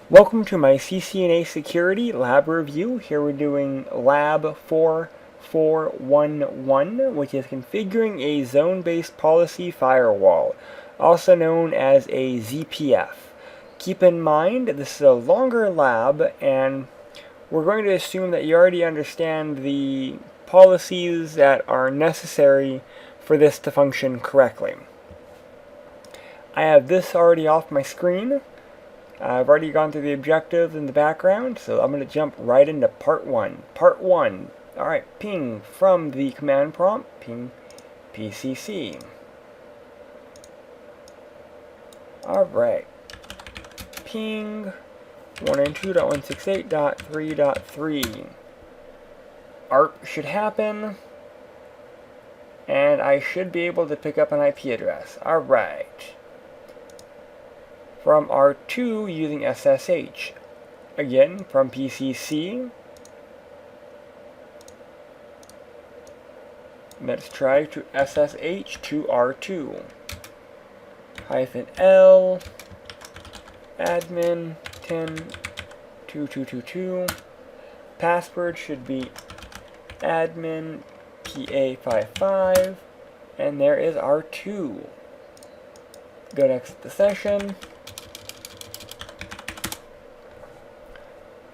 Welcome to my CCNA Security Lab Review. Here we're doing Lab 4411, which is configuring a zone-based policy firewall, also known as a ZPF. Keep in mind, this is a longer lab, and we're going to assume that you already understand the policies that are necessary for this to function correctly. I have this already off my screen. I've already gone through the objectives in the background, so I'm going to jump right into part 1. Part 1. Alright, ping from the command prompt, ping PCC. Alright, ping 192.168.3.3. ARP should happen, and I should be able to pick up an IP address. Alright. From R2 using SSH. Again, from PCC. Let's try to SSH to R2. -L admin 10.2222. Password should be admin PA55. And there is R2. Go to exit the session.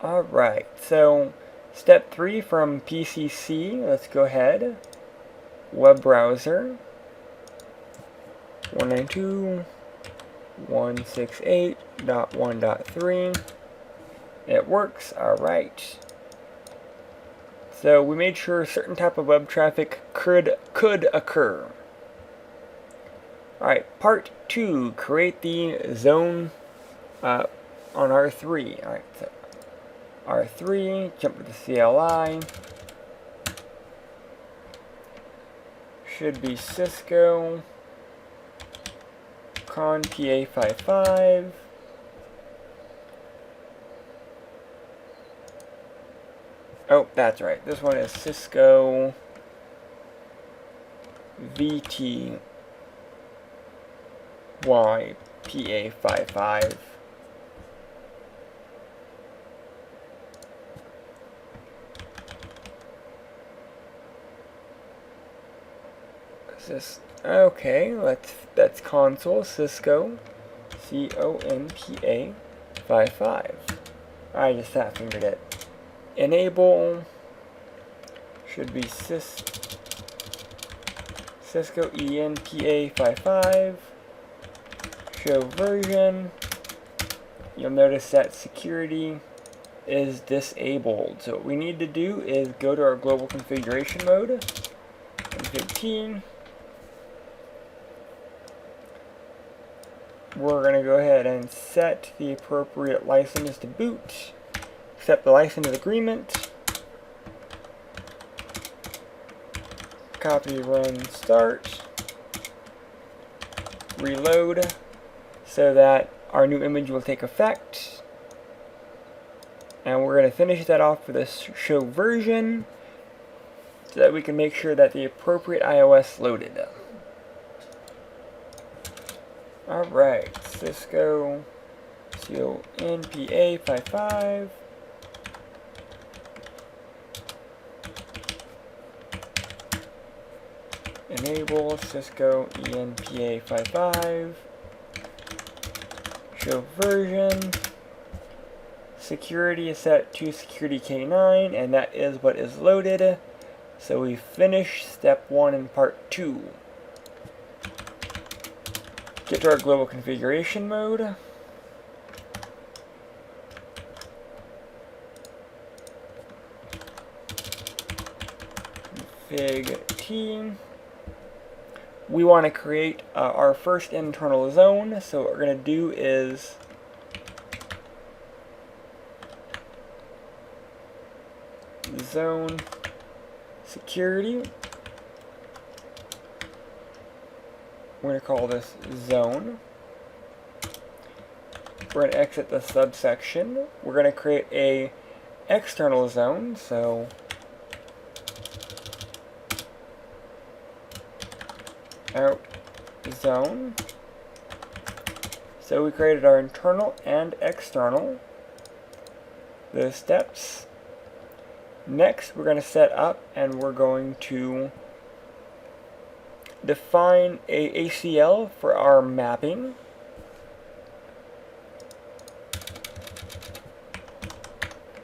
Alright, so step 3 from PCC, let's go ahead. Web browser 192.168.1.3. It works, alright. So we made sure a certain type of web traffic could occur. Alright, part 2, create the zone on R3. Alright, so R3, jump to the CLI, should be Cisco, con PA55, oh, that's right, this one is Cisco VTY PA55. Okay, that's console Cisco CONPA55. I just fat fingered it. Enable should be Cisco ENPA55. Show version. You'll notice that security is disabled. So what we need to do is go to our global configuration mode. Config. We're going to go ahead and set the appropriate license to boot, accept the license agreement, copy, run, start, reload, so that our new image will take effect, and we're going to finish that off with a show version, so that we can make sure that the appropriate iOS loaded. Alright, Cisco CONPA55. Enable Cisco ENPA55. Show version. Security is set to security K9, and that is what is loaded. So we finish step 1 in part 2. Get to our global configuration mode. Config T. We want to create our first internal zone. So what we're going to do is zone security. We're going to call this zone. We're going to exit the subsection. We're going to create a external zone. So out zone. So we created our internal and external. those steps. Next, we're going to set up and we're going to define a ACL for our mapping.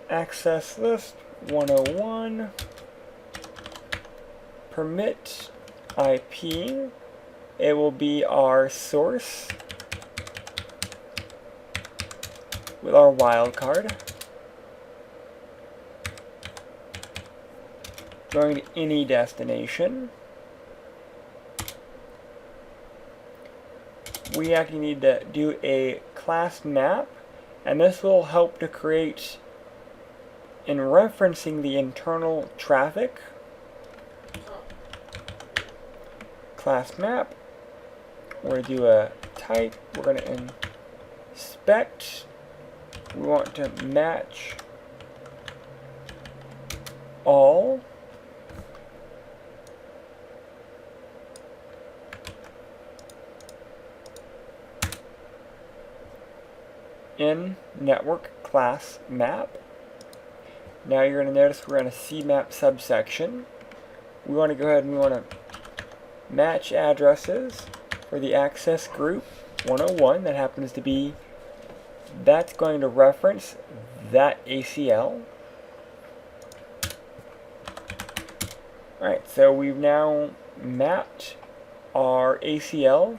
Access list 101, permit IP, it will be our source with our wildcard. Going to any destination. We actually need to do a class map, and this will help to create, in referencing the internal traffic, class map. We're going to do a type, we're going to inspect, we want to match all. In network class map. Now you're going to notice we're in a CMAP subsection. We want to go ahead and we want to match addresses for the access group 101. That happens to be, that's going to reference that ACL. Alright, so we've now mapped our ACL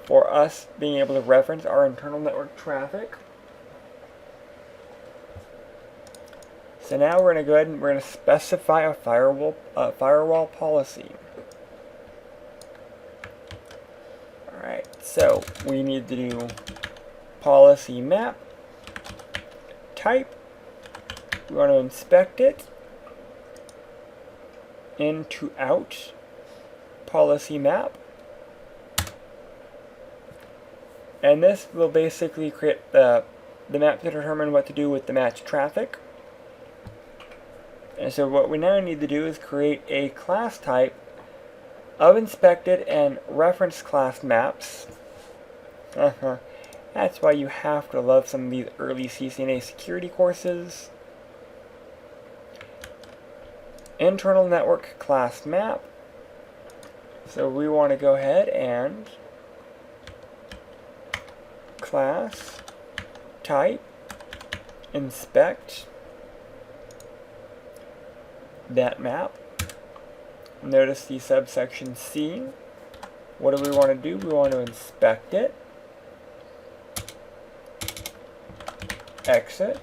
for us being able to reference our internal network traffic. So now we're going to go ahead and we're going to specify a firewall policy. Alright, so we need to do policy map, type, we want to inspect it, into out, policy map, and this will basically create the map to determine what to do with the matched traffic. And so what we now need to do is create a class type of inspected and reference class maps. That's why you have to love some of these early CCNA security courses. Internal network class map. So we want to go ahead and class type inspect that map. Notice the subsection C. What do we want to do? We want to inspect it, exit,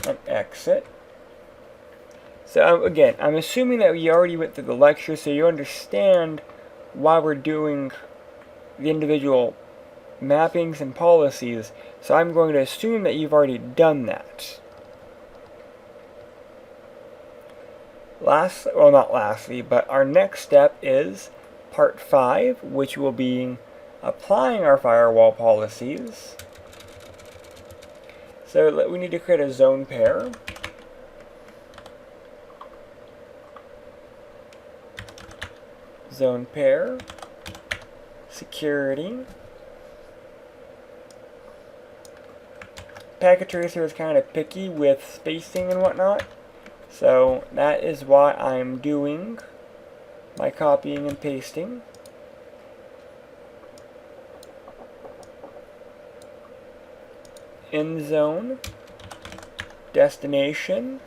and exit. So again, I'm assuming that you already went through the lecture, so you understand why we're doing the individual mappings and policies. So I'm going to assume that you've already done that. Not lastly, but our next step is part 5, which will be applying our firewall policies. So we need to create a zone pair. Zone pair, security. Packet tracer is kind of picky with spacing and whatnot. So that is why I'm doing my copying and pasting. In zone, destination,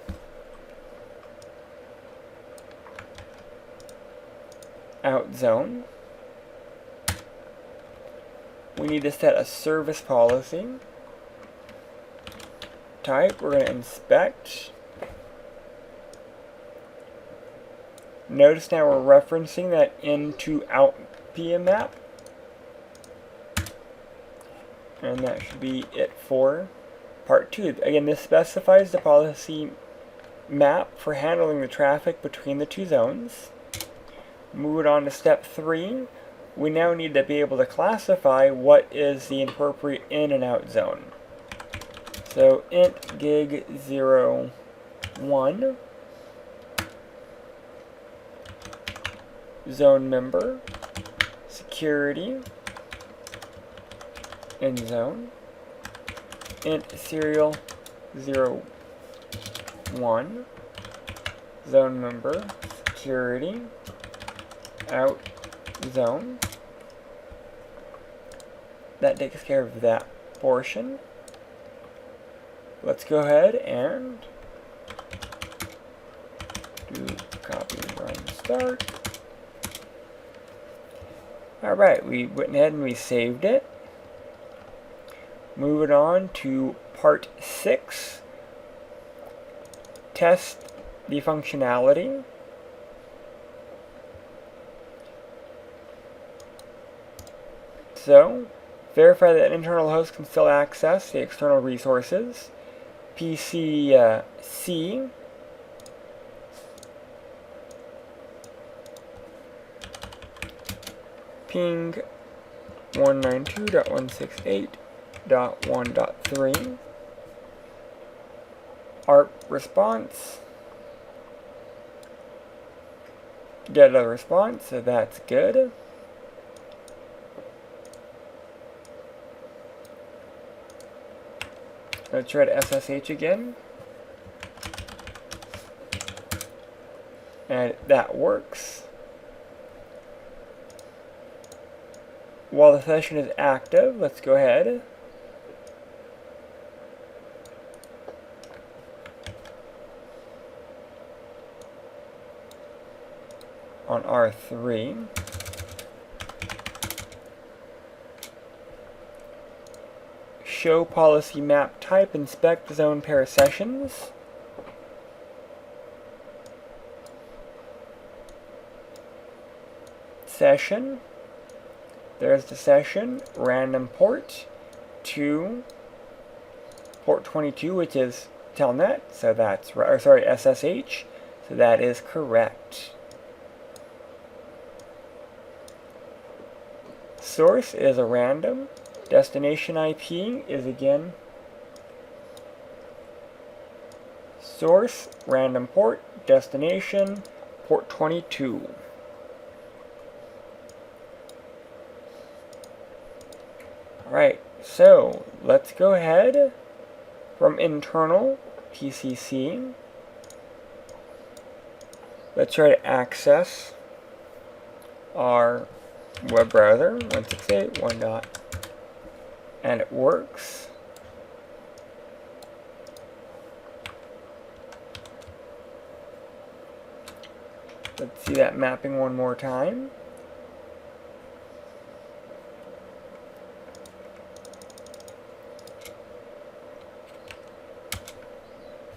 out zone. We need to set a service policy. Type, we're going to inspect. Notice now we're referencing that into out PM map. And that should be it for part 2. Again, this specifies the policy map for handling the traffic between the two zones. Moving on to step 3, we now need to be able to classify what is the appropriate in and out zone. So int gig 01 zone member security in zone int serial 1, zone member, security, out zone. That takes care of that portion. Let's go ahead and do copy, run, start. Alright, we went ahead and we saved it. Moving on to part 6. Test the functionality. So, verify that an internal host can still access the external resources. PCC ping 192.168.1.3 ARP response, get a response, so that's good. Let's try to SSH again. And that works. While the session is active, let's go ahead. On R3. Show policy map type, inspect zone pair sessions. Session. There's the session. Random port to port 22, which is telnet, so that's right. Or sorry, SSH. So that is correct. Source is a random. Destination IP is again source, random port, destination, port 22. Alright, so let's go ahead from internal PCC. Let's try to access our web browser 168.1. And it works. Let's see that mapping one more time.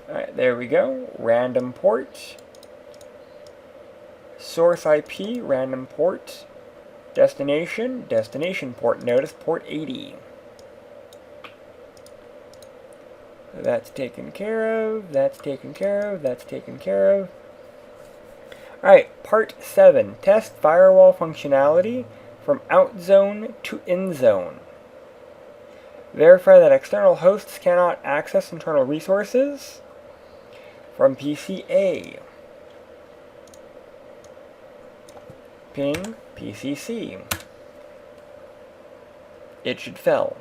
Alright, there we go. Random port. Source IP, random port. Destination, destination port. Notice port 80. That's taken care of, that's taken care of, that's taken care of. Alright, part 7. Test firewall functionality from out zone to in zone. Verify that external hosts cannot access internal resources from PCA. Ping PCC. It should fail.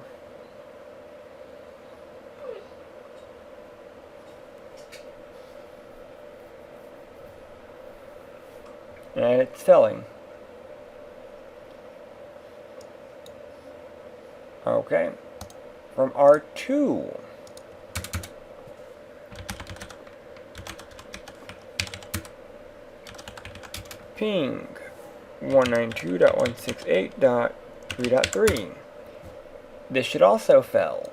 And it's filling. Okay. From R2. Ping 192.168.3.3. This should also fail.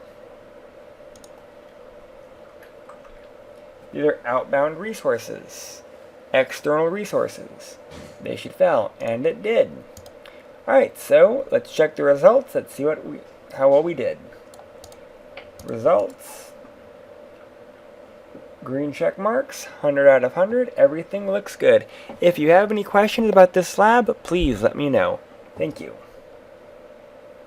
These are outbound resources. External resources. They should fail, and it did. Alright, so let's check the results. Let's see how well we did. Results. Green check marks, 100 out of 100. Everything looks good. If you have any questions about this lab, please let me know. Thank you.